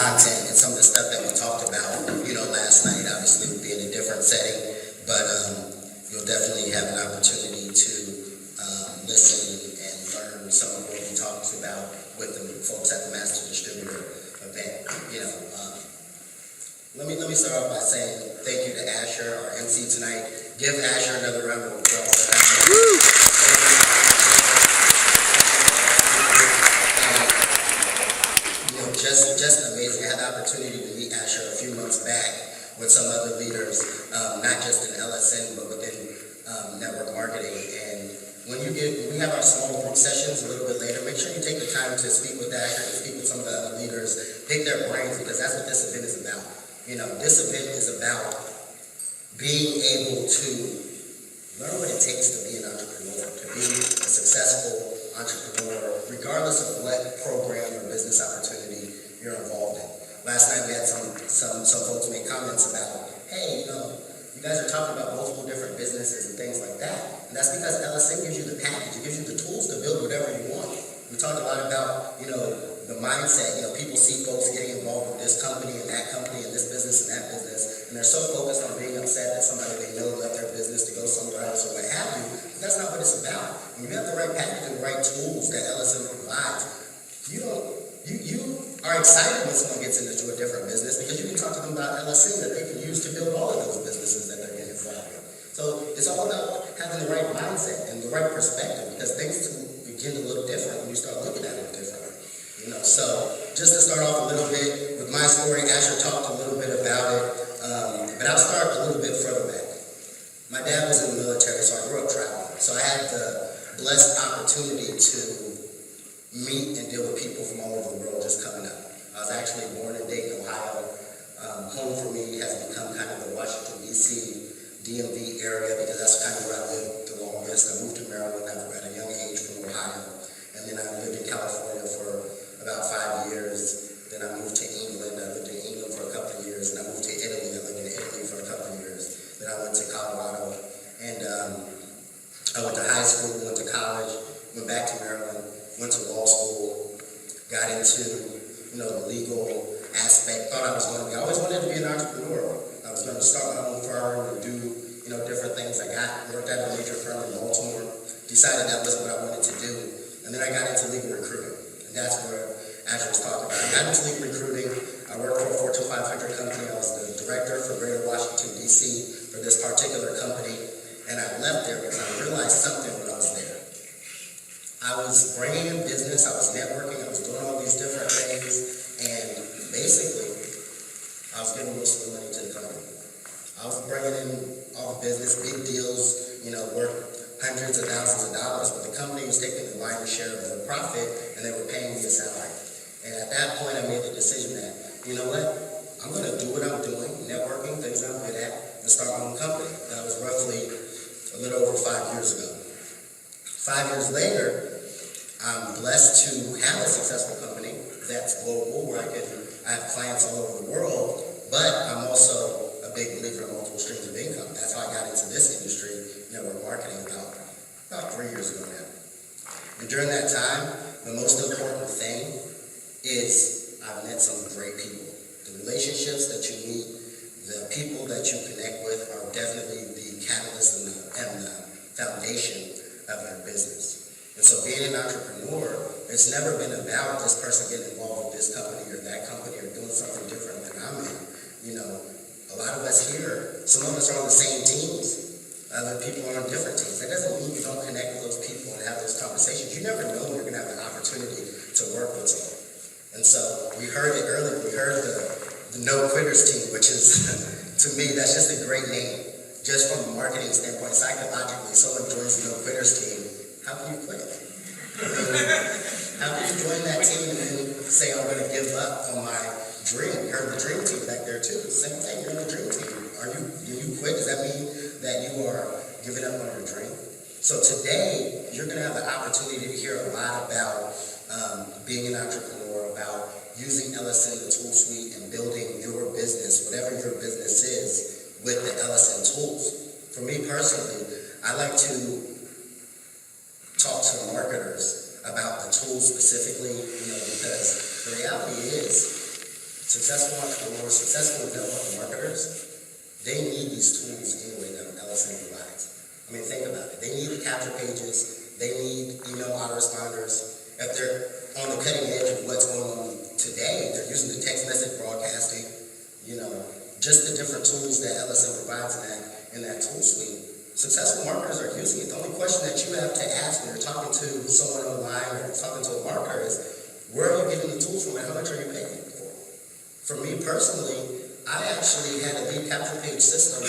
content and some of the stuff that we talked about, last night. Obviously, would be in a different setting, but you'll definitely have an opportunity to listen and learn some of what we talked about with the folks at the Master Distributor event. Let me start off by saying thank you to Asher, our MC tonight. Give Asher another round of applause. Just amazing. I had the opportunity to meet Asher a few months back with some other leaders, not just in LSN, but within network marketing. And when we have our small group sessions a little bit later, make sure you take the time to speak with Asher, to speak with some of the other leaders, pick their brains, because that's what this event is about. This event is about being able to learn what it takes to be an entrepreneur, to be a successful entrepreneur, regardless of what program or business opportunity you're involved in. Last night we had some folks make comments about, hey, you guys are talking about multiple different businesses and things like that. And that's because LSN gives you the package, it gives you the tools to build whatever you want. We talked a lot about, the mindset. People see folks getting involved with this company and that company and this business and that business, and they're so focused on being upset that somebody they know left their business to go somewhere else or what have you. But that's not what it's about. When you have the right package and the right tools that LSN provides, you are excited when someone gets into a different business because you can talk to them about LSN that they can use to build all of those businesses that they're getting involved in. So it's all about having the right mindset and the right perspective, because things begin to look different when you start looking at it differently. So just to start off a little bit with my story, Asher talked a little bit about it, but I'll start a little bit further back. My dad was in the military, so I grew up traveling. So I had the blessed opportunity to meet and deal with people from all over the world just coming up. I was actually born in Dayton, Ohio. Home for me has become kind of the Washington, D.C., DMV area, because that's kind of where I lived the longest. I moved to Maryland at a young age from Ohio, and then I lived in California for about 5 years. Then I moved to England. I lived in England for a couple of years, and I moved to Italy. I lived in Italy for a couple of years. Then I went to Colorado, and I went to high school, went to college, went back to Maryland, went to law school, got into the legal aspect. Thought I always wanted to be an entrepreneur. I was going to start my own firm and do different things. I worked at a major firm in Baltimore. Decided that was what I wanted to do, and then I got into legal recruiting. And that's where Asher was talking about. I got into legal recruiting. I worked for a Fortune 500 company. I was the director for Greater Washington, D.C. for this particular company. And I left there because I realized something when I was there. I was bringing in business. I was networking. I was doing all these different things. And basically, I was giving most of the money to the company. I was bringing in all the business, big deals, worth hundreds of thousands of dollars, but the company was taking the lion's share of the profit, and they were paying me a salary. And at that point, I made the decision that, I'm going to do what I'm doing, networking, things I'm good at, and start my own company. That was roughly a little over 5 years ago. 5 years later, I'm blessed to have a successful company that's global, where I have clients all over the world, but I'm also a big believer in multiple streams of income. That's how I got into this industry, network marketing, about 3 years ago now. And during that time, the most important thing is I've met some great people. The relationships that you meet, the people that you connect with are definitely the catalyst and the foundation of your business. And so being an entrepreneur, it's never been about this person getting involved with this company or that company or doing something different than I'm in. A lot of us here, some of us are on the same teams. Other people are on different teams. That doesn't mean you don't connect with those people and have those conversations. You never know when you're going to have the opportunity to work with someone. And so we heard it earlier. We heard the No Quitters team, which is, to me, that's just a great name. Just from a marketing standpoint, psychologically, someone joins the No Quitters team. How can you quit? How can you join that team and then say, I'm going to give up on my dream? You heard the dream team back there too. Same thing, you're on the dream team. Do you quit? Does that mean that you are giving up on your dream? So today, you're going to have the opportunity to hear a lot about being an entrepreneur, about using LSN, the tool suite, and building your business, whatever your business is, with the LSN tools. For me personally, I like to talk to marketers about the tools specifically, because the reality is, Successful entrepreneurs, successful network marketers, they need these tools anyway that LSN provides. I mean, think about it. They need the capture pages. They need email autoresponders. If they're on the cutting edge of what's going on today, they're using the text message broadcasting, just the different tools that LSN provides in that tool suite. Successful marketers are using it. The only question that you have to ask when you're talking to someone online or you're talking to a marketer is, where are you getting the tools from and how much are you paying for? For me personally, I actually had a lead capture page system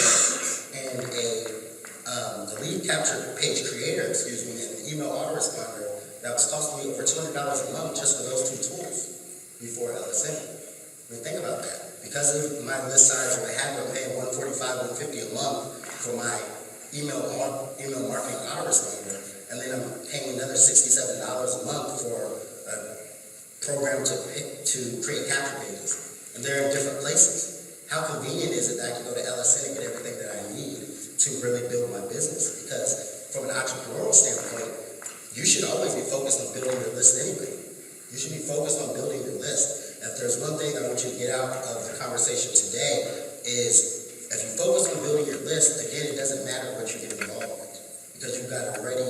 and a lead capture page creator, and an email autoresponder that was costing me over $200 a month just for those two tools before LSN. I mean, think about that. Because of my list size or the habit of paying $145, $150 a month for my email marketing autoresponder, and then I'm paying another $67 a month for a program to create capture pages, and they're in different places. How convenient is it that I can go to LSN and get everything that I need to really build my business? Because from an entrepreneurial standpoint, you should always be focused on building your list anyway. You should be focused on building your list. If there's one thing I want you to get out of the conversation today is, if you focus on building your list, again, it doesn't matter what you get involved with, because you've got a ready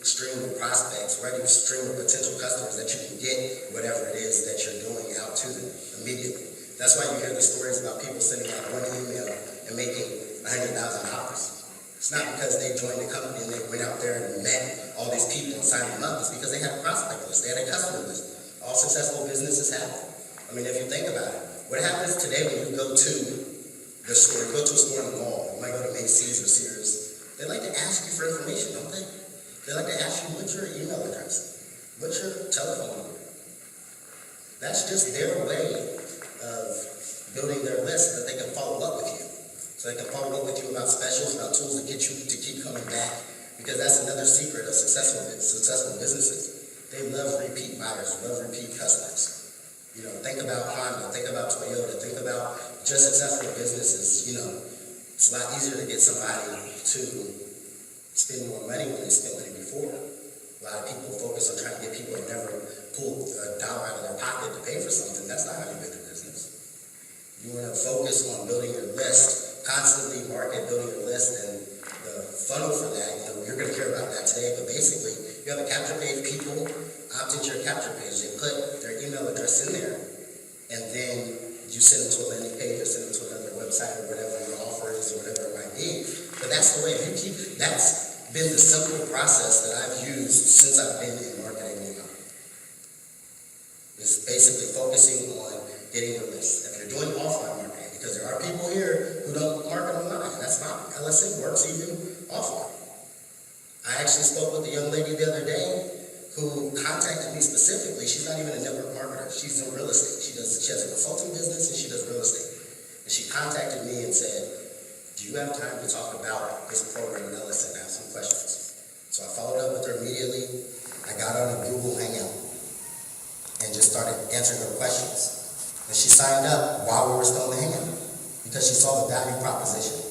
stream of prospects, ready stream of potential customers that you can get whatever it is that you're doing out to them immediately. That's why you hear the stories about people sending out one email and making $100,000. It's not because they joined the company and they went out there and met all these people and signed them up. It's because they had a prospect list, they had a customer list. All successful businesses have it. I mean, if you think about it, what happens today when you go to the store, you go to a store in the mall, you might go to Macy's or Sears, they like to ask you for information, don't they? They like to ask you, what's your email address? What's your telephone number? That's just their way of building their list so that they can follow up with you. So they can follow up with you about specials, about tools to get you to keep coming back. Because that's another secret of successful businesses. They love repeat buyers, love repeat customers. Think about Honda, think about Toyota, think about just successful businesses. It's a lot easier to get somebody to spend more money when they spent money before. A lot of people focus on trying to get people to never pull a dollar out of their pocket to pay for something. That's not how you build a business. You want to focus on building your list, constantly market, building your list, and the funnel for that, you're going to hear about that today, but basically, you have a capture page, people opt into your capture page, they put their email address in there, and then you send them to a landing page or send them to another website or whatever your offer is or whatever it might be. But that's the way, that's been the simple process that I've used since I've been in marketing. It's basically focusing on getting your list. If you're doing offline marketing, because there are people here who don't market online, that's fine. LSN works even offline. I actually spoke with a young lady the other day who contacted me specifically. She's not even a network marketer. She's in real estate. She has a consulting business and she does real estate. And she contacted me and said, do you have time to talk about this program at LSN? I have some questions. So I followed up with her immediately. I got on a Google Hangout and just started answering her questions. And she signed up while we were still in the Hangout because she saw the value proposition.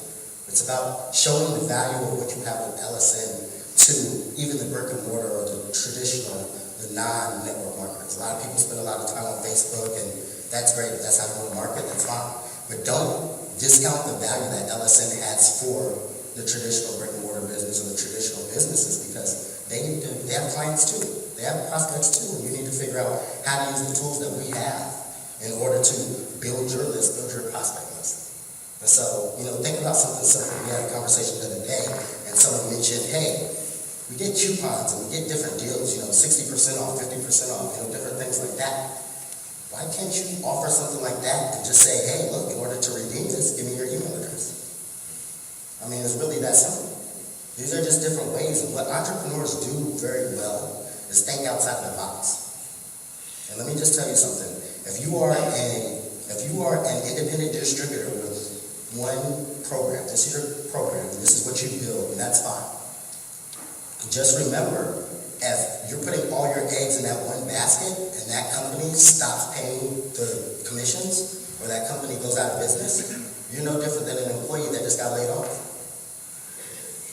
It's about showing the value of what you have with LSN to even the brick and mortar or the traditional, the non-network marketers. A lot of people spend a lot of time on Facebook, and that's great. If that's how you want to market, that's fine. But don't discount the value that LSN has for the traditional brick and mortar business or the traditional businesses, because they have clients too. They have prospects too, and you need to figure out how to use the tools that we have in order to build your list, build your prospect list. And so, think about something simple. We had a conversation the other day, and someone mentioned, hey, we get coupons and we get different deals, 60% off, 50% off, different things like that. Why can't you offer something like that and just say, hey, look, in order to redeem this, give me your email address? I mean, it's really that simple. These are just different ways. And what entrepreneurs do very well is think outside the box. And let me just tell you something. If you are an independent distributor with one program, this is your program, this is what you build, and that's fine. Just remember, if you're putting all your eggs in that one basket and that company stops paying the commissions or that company goes out of business, you're no different than an employee that just got laid off.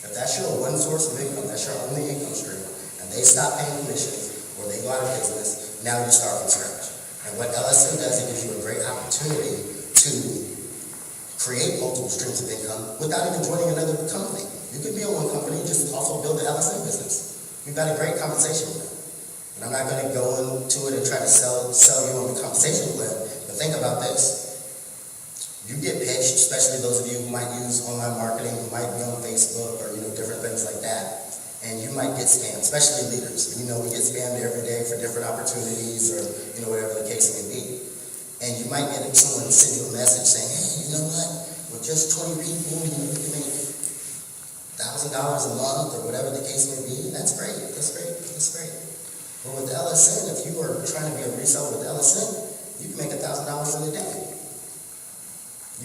If that's your one source of income, that's your only income stream, and they stop paying commissions or they go out of business, now you start from scratch. And what LSN does, it gives you a great opportunity to create multiple streams of income without even joining another company. You could be on one company, just also build an LSN business. We've got a great conversation plan. And I'm not going to go into it and try to sell you on the conversation plan, but think about this. You get pitched, especially those of you who might use online marketing, who might be on Facebook or different things like that, and you might get spammed, especially leaders. We get spammed every day for different opportunities or whatever the case may be. And you might get someone send you a message saying, hey, you know what? With just 20 people, you can make $1,000 a month or whatever the case may be. That's great. That's great. That's great. But with LSN, if you are trying to be a reseller with LSN, you can make $1,000 in a day.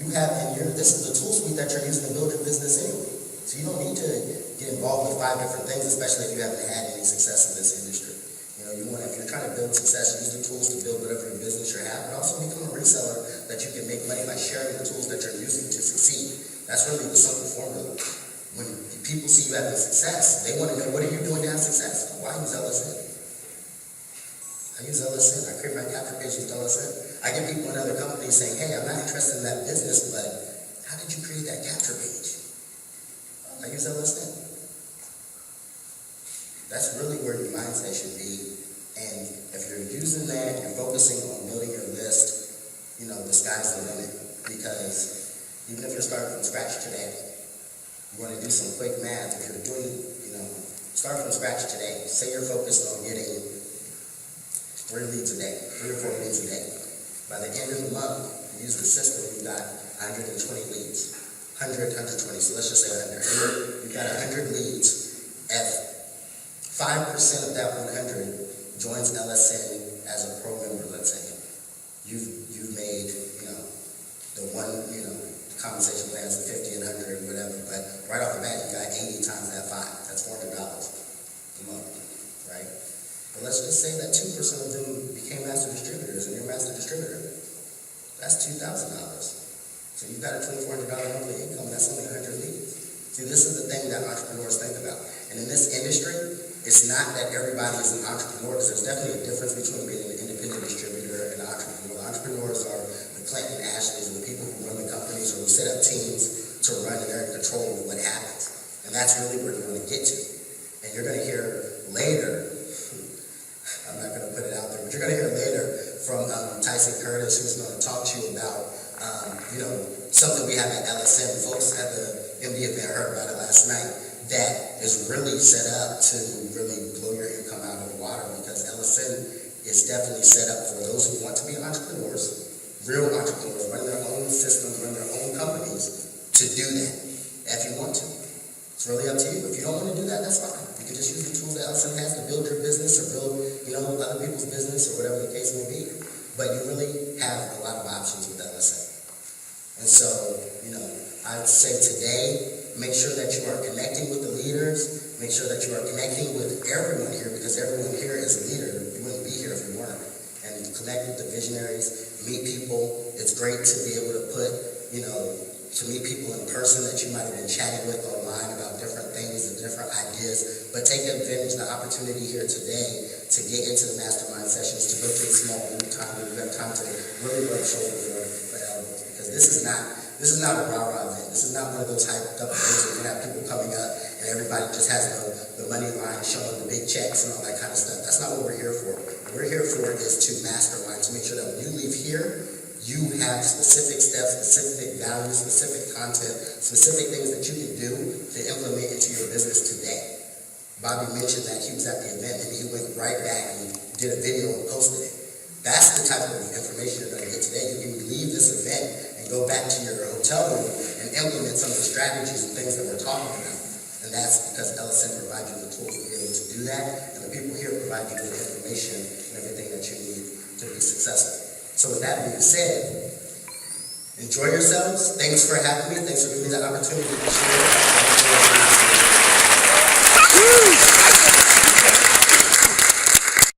You have this is the tool suite that you're using to build your business anyway. So you don't need to get involved with 5 different things, especially if you haven't had any success in this industry. If you're trying to build success, use the tools to build whatever your business you have, but also become a reseller that you can make money by sharing the tools that you're using to succeed. That's really the simple formula. When people see you having success, they want to know, what are you doing to have success? Why use LSN? I use LSN. I create my capture page with LSN. I get people in other companies saying, hey, I'm not interested in that business, but how did you create that capture page? I use LSN. That's really where your mindset should be. And if you're using that, you're focusing on building your list, the sky's the limit. Because even if you're starting from scratch today, you want to do some quick math. If you're doing, start from scratch today. Say you're focused on getting 3 leads a day, 3 or 4 leads a day. By the end of the month, you use the system, you've got 120 leads. 120, so let's just say 100. You've got 100 leads. If 5% of that 100 joins LSN as a pro member, let's say, you've made, the one, compensation plans of 50 and 100, whatever, but right off the bat, you got 80 times that 5. That's $400 a month, right? But let's just say that 2% of them became master distributors, and you're a master distributor. That's $2,000. So you've got a $2,400 monthly income, that's only 100 leads. See, this is the thing that entrepreneurs think about. And in this industry, it's not that everybody is an entrepreneur, because there's definitely a difference between being an independent distributor and an entrepreneur. The entrepreneurs are the Clinton Ashleys and the people who run the companies or who set up teams to run, and they're in control of what happens. And that's really where you want to get to. And you're going to hear later, I'm not going to put it out there, but you're going to hear later from Tyson Curtis, who's going to talk to you about, something we have at LSN. Folks at the MD event heard about it last night. That is really set up to really blow your income out of the water, because LSN is definitely set up for those who want to be entrepreneurs, real entrepreneurs, run their own systems, run their own companies, to do that if you want to. It's really up to you. If you don't want to do that, that's fine. You can just use the tools that LSN has to build your business or build, other people's business or whatever the case may be. But you really have a lot of options with LSN. And so, I would say today, make sure that you are connecting with the leaders. Make sure that you are connecting with everyone here, because everyone here is a leader. You wouldn't be here if you weren't. And connect with the visionaries, meet people. It's great to be able to put, to meet people in person that you might have been chatting with online about different things and different ideas. But take advantage of the opportunity here today to get into the mastermind sessions, to go to the small group time where you have time to really rub shoulders for elbows. Because this is not a rah-rah event. This is not one of those hyped up events where you have people coming up and everybody just has the money line showing the big checks and all that kind of stuff. That's not what we're here for. What we're here for is to mastermind, to make sure that when you leave here, you have specific steps, specific values, specific content, specific things that you can do to implement into your business today. Bobby mentioned that he was at the event and he went right back and did a video and posted it. That's the type of information you're going to get today. You can leave this event and go back to your hotel room and implement some of the strategies and things that we're talking about. And that's because LSN provides you the tools to be able to do that, and the people here provide you with information and everything that you need to be successful. So with that being said, enjoy yourselves. Thanks for having me. Thanks for giving me that opportunity to share.